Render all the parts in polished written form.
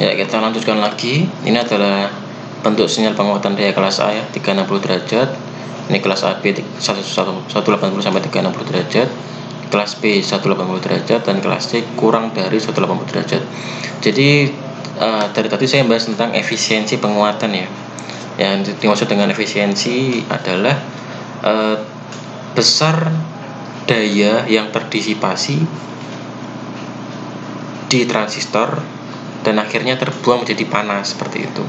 Ya, kita lanjutkan lagi. Ini adalah bentuk sinyal penguatan daya kelas A ya, 360 derajat. Ini kelas AB 180 sampai 360 derajat. Kelas B 180 derajat dan kelas C kurang dari 180 derajat. Jadi dari tadi saya membahas tentang efisiensi penguatan ya. Yang dimaksud dengan efisiensi adalah besar daya yang terdisipasi di transistor dan akhirnya terbuang menjadi panas seperti itu.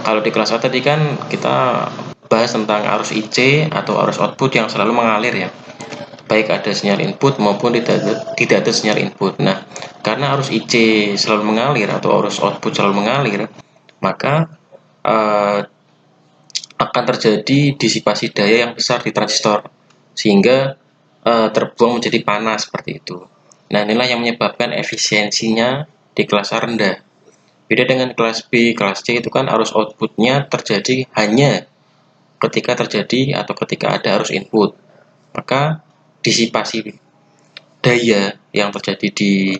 Kalau di kelas A tadi kan kita bahas tentang arus IC atau arus output yang selalu mengalir ya, baik ada sinyal input maupun tidak ada sinyal input. Nah, karena arus IC selalu mengalir atau arus output selalu mengalir, maka akan terjadi disipasi daya yang besar di transistor sehingga terbuang menjadi panas seperti itu. Nah, inilah yang menyebabkan efisiensinya di kelas A rendah. Beda dengan kelas B, kelas C itu kan arus outputnya terjadi hanya ketika terjadi atau ketika ada arus input. Maka disipasi daya yang terjadi di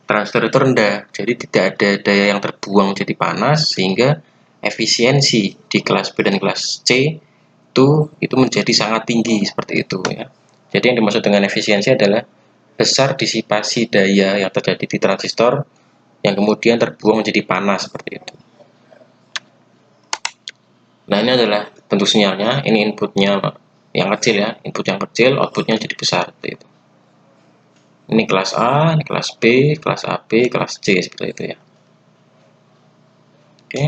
transistor itu rendah. Jadi tidak ada daya yang terbuang jadi panas sehingga efisiensi di kelas B dan kelas C itu menjadi sangat tinggi seperti itu ya. Jadi yang dimaksud dengan efisiensi adalah besar disipasi daya yang terjadi di transistor yang kemudian terbuang menjadi panas seperti itu. Nah, ini adalah bentuk sinyalnya. Ini inputnya yang kecil ya, input yang kecil, outputnya jadi besar seperti itu. Ini kelas A, ini kelas B, kelas AB, kelas C seperti itu ya. Oke,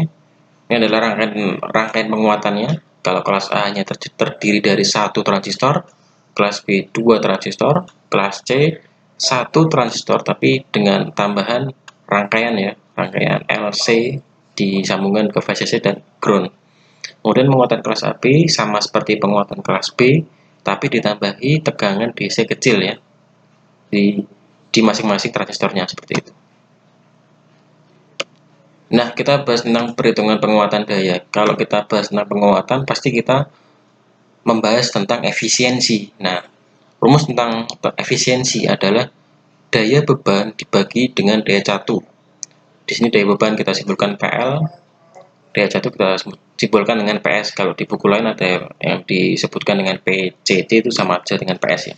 ini adalah rangkaian penguatannya. Kalau kelas A hanya terdiri dari satu transistor, kelas B 2 transistor, kelas C 1 transistor tapi dengan tambahan rangkaian ya, rangkaian LC disambungkan ke VCC dan ground. Kemudian penguatan kelas AB sama seperti penguatan kelas B, tapi ditambahi tegangan DC kecil ya di masing-masing transistornya seperti itu. Nah, kita bahas tentang perhitungan penguatan daya. Kalau kita bahas tentang penguatan, pasti kita membahas tentang efisiensi. Nah, rumus tentang efisiensi adalah daya beban dibagi dengan daya catu. Di sini daya beban kita simpulkan PL, daya catu kita simbolkan dengan PS. Kalau di buku lain ada yang disebutkan dengan PCC, itu sama aja dengan PS ya.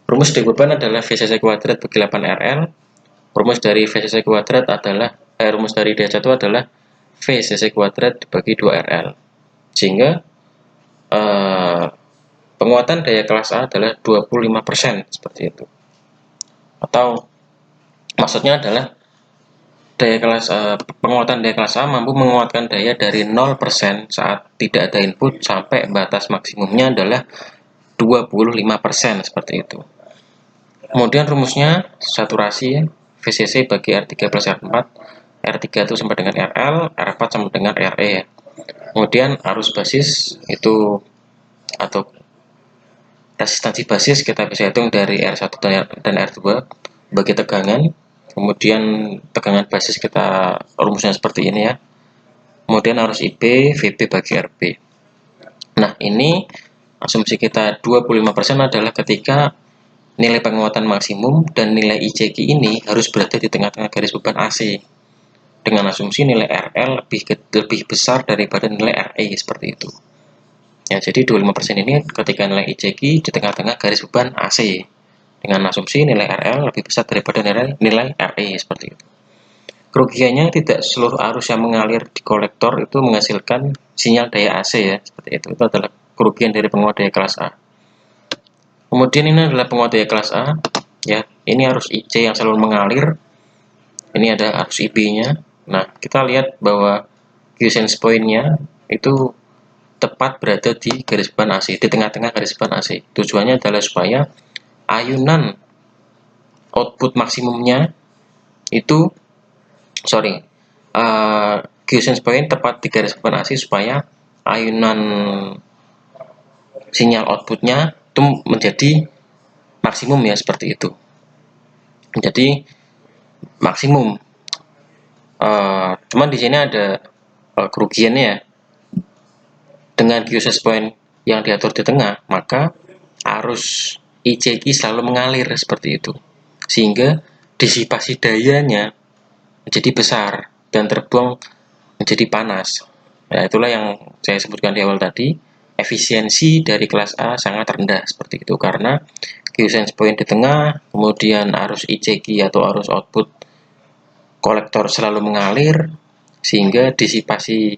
Rumus daya beban adalah VCC kuadrat bagi 8RL. Rumus dari VCC kuadrat adalah rumus dari daya catu adalah VCC kuadrat dibagi 2RL. Sehingga penguatan daya kelas A adalah 25% seperti itu. Atau maksudnya adalah penguatan daya kelas A mampu menguatkan daya dari 0% saat tidak ada input sampai batas maksimumnya adalah 25% seperti itu. Kemudian rumusnya saturasi VCC bagi R3 plus R4. R3 itu sama dengan RL, R4 sama dengan RE. Kemudian arus basis itu atau resistansi basis kita bisa hitung dari R1 dan R2 bagi tegangan. Kemudian tegangan basis kita rumusnya seperti ini ya. Kemudian arus IB, VB bagi RB. Nah, ini asumsi kita 25% adalah ketika nilai penguatan maksimum dan nilai ICQ ini harus berada di tengah-tengah garis beban AC. Dengan asumsi nilai RL lebih besar daripada nilai RE seperti itu. Ya, jadi 25% ini ketika nilai ICQ di tengah-tengah garis beban AC. Dengan asumsi nilai RL lebih besar daripada nilai RE seperti itu. Kerugiannya tidak seluruh arus yang mengalir di kolektor itu menghasilkan sinyal daya AC ya, seperti itu. Itu adalah kerugian dari penguat daya kelas A. Kemudian ini adalah penguat daya kelas A, ya. Ini arus IC yang selalu mengalir. Ini ada arus IB-nya. Nah, kita lihat bahwa quiescence point-nya itu tepat berada di garis beban AC, di tengah-tengah garis beban AC. Tujuannya adalah supaya ayunan output maksimumnya itu quiescence point tepat di garis beban AC supaya ayunan sinyal outputnya itu menjadi maksimum ya, seperti itu. Jadi maksimum. Cuman di sini ada kerugiannya ya. Dengan quiescence point yang diatur di tengah, maka arus ICQ selalu mengalir seperti itu. Sehingga disipasi dayanya menjadi besar. dan terbuang menjadi panas. Nah, itulah yang saya sebutkan di awal tadi, efisiensi dari kelas A sangat rendah seperti itu karena quiescence point di tengah, kemudian arus ICQ atau arus output kolektor selalu mengalir sehingga disipasi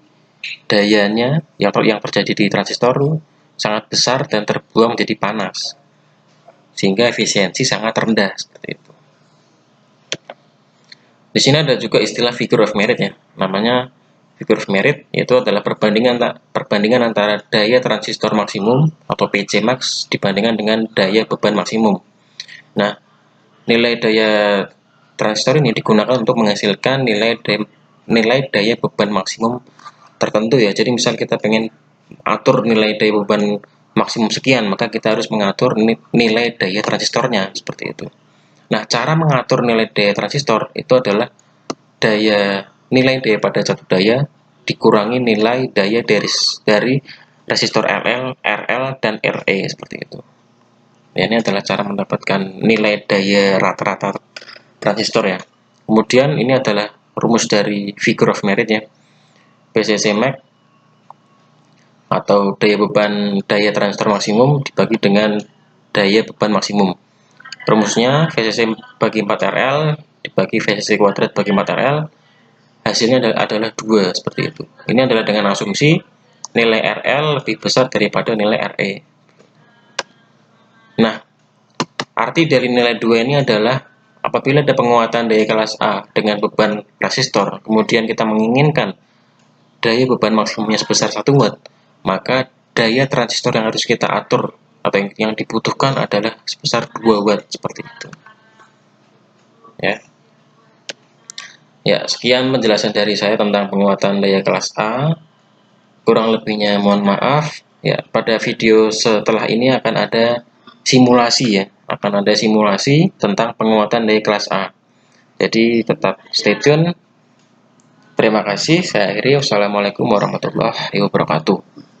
dayanya yang terjadi di transistor sangat besar dan terbuang menjadi panas sehingga efisiensi sangat rendah seperti itu. Di sini ada juga istilah figure of merit ya, namanya figure of merit, yaitu adalah perbandingan antara daya transistor maksimum atau PC max dibandingkan dengan daya beban maksimum. Nah, nilai daya transistor ini digunakan untuk menghasilkan nilai daya beban maksimum tertentu ya. Jadi misal kita pengen atur nilai daya beban maksimum sekian, maka kita harus mengatur nilai daya transistornya seperti itu. Nah, cara mengatur nilai daya transistor itu adalah nilai daya pada satu daya dikurangi nilai daya dari resistor RL, RL, dan RE seperti itu. Ya, ini adalah cara mendapatkan nilai daya rata-rata transistor ya. Kemudian ini adalah rumus dari figure of merit ya. PCC max atau daya beban daya transistor maksimum dibagi dengan daya beban maksimum. Rumusnya VCC bagi 4RL dibagi VCC kuadrat bagi 4RL, hasilnya adalah 2 seperti itu. Ini adalah dengan asumsi nilai RL lebih besar daripada nilai RE. Nah, arti dari nilai 2 ini adalah apabila ada penguatan daya kelas A dengan beban resistor, kemudian kita menginginkan daya beban maksimumnya sebesar 1 watt, maka daya transistor yang harus kita atur atau yang dibutuhkan adalah sebesar 2 watt seperti itu. Ya, sekian penjelasan dari saya tentang penguatan daya kelas A. Kurang lebihnya mohon maaf. Ya, pada video setelah ini akan ada simulasi ya, akan ada simulasi tentang penguatan daya kelas A. Jadi tetap stay tune. Terima kasih. Saya akhiri. Wassalamualaikum warahmatullahi wabarakatuh.